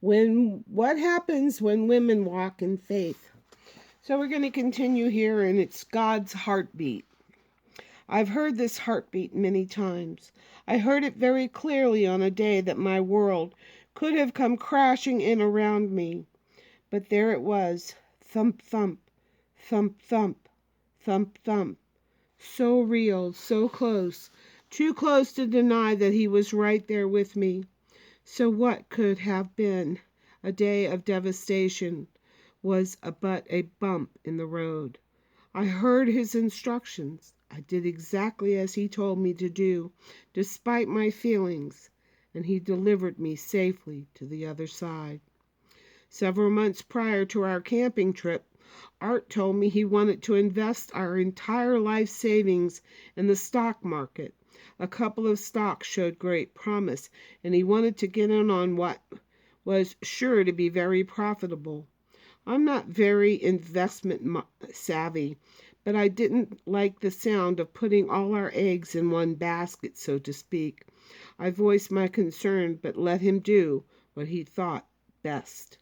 What happens when women walk in faith? So we're going to continue here, and it's God's heartbeat. I've heard this heartbeat many times. I heard it very clearly on a day that my world could have come crashing in around me. But there it was, thump, thump, thump, thump, thump, thump. So real, so close, too close to deny that he was right there with me. So what could have been a day of devastation was but a bump in the road. I heard his instructions. I did exactly as he told me to do, despite my feelings, and he delivered me safely to the other side. Several months prior to our camping trip, Art told me he wanted to invest our entire life savings in the stock market. A couple of stocks showed great promise, and he wanted to get in on what was sure to be very profitable. I'm not very investment savvy, but I didn't like the sound of putting all our eggs in one basket, so to speak. I voiced my concern, but let him do what he thought best.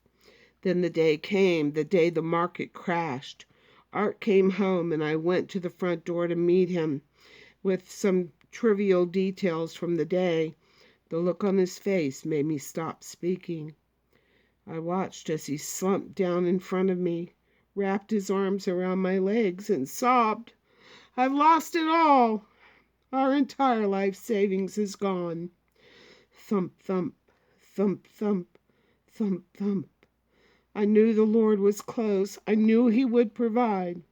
Then the day came, the day the market crashed. Art came home, and I went to the front door to meet him with some trivial details from the day. The look on his face made me stop speaking. I watched as he slumped down in front of me, wrapped his arms around my legs, and sobbed. "I've lost it all. Our entire life savings is gone." Thump, thump, thump, thump, thump, thump. I knew the Lord was close. I knew he would provide.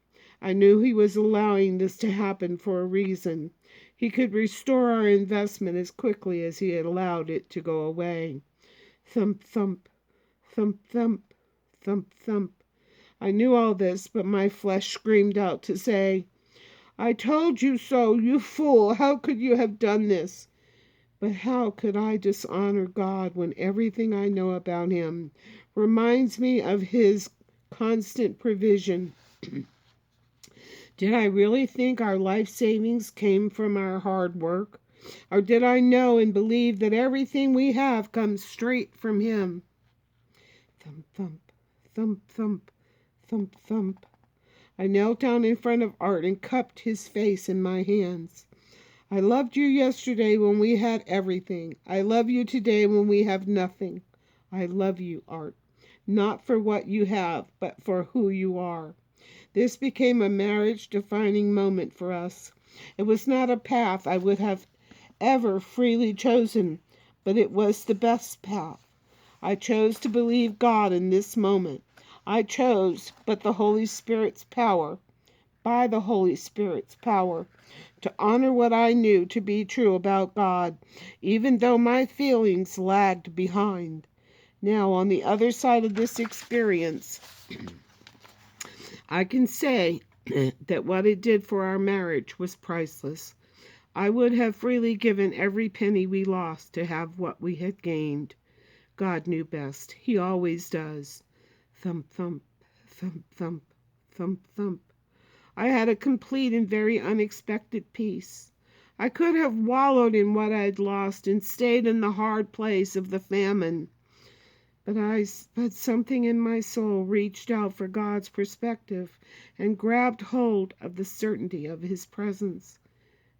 I knew he was allowing this to happen for a reason. He could restore our investment as quickly as he had allowed it to go away. Thump, thump, thump, thump, thump, thump. I knew all this, but my flesh screamed out to say, "I told you so, you fool. How could you have done this?" But how could I dishonor God when everything I know about him reminds me of his constant provision? Did I really think our life savings came from our hard work? Or did I know and believe that everything we have comes straight from him? Thump, thump, thump, thump, thump, thump. I knelt down in front of Art and cupped his face in my hands. "I loved you yesterday when we had everything. I love you today when we have nothing. I love you, Art, not for what you have, but for who you are." This became a marriage-defining moment for us. It was not a path I would have ever freely chosen, but it was the best path. I chose to believe God in this moment. I chose, but the Holy Spirit's power, by the Holy Spirit's power, to honor what I knew to be true about God, even though my feelings lagged behind. Now, on the other side of this experience, I can say that what it did for our marriage was priceless. I would have freely given every penny we lost to have what we had gained. God knew best. He always does. Thump, thump, thump, thump, thump, thump. I had a complete and very unexpected peace. I could have wallowed in what I'd lost and stayed in the hard place of the famine. But something in my soul reached out for God's perspective and grabbed hold of the certainty of his presence.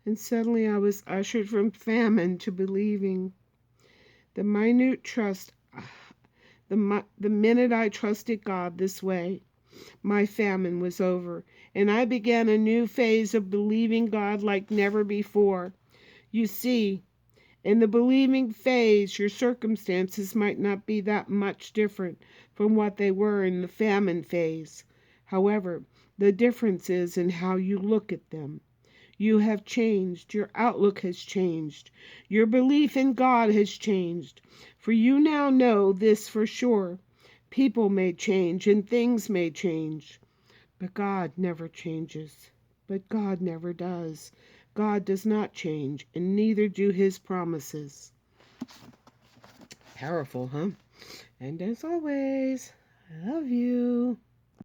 And suddenly I was ushered from famine to believing. The minute trust, the minute I trusted God this way, my famine was over, and I began a new phase of believing God like never before. You see, in the believing phase, your circumstances might not be that much different from what they were in the famine phase. However, the difference is in how you look at them. You have changed. Your outlook has changed. Your belief in God has changed. For you now know this for sure. People may change and things may change, but God never changes. But God never does. God does not change, and neither do his promises. Powerful, huh? And as always, I love you.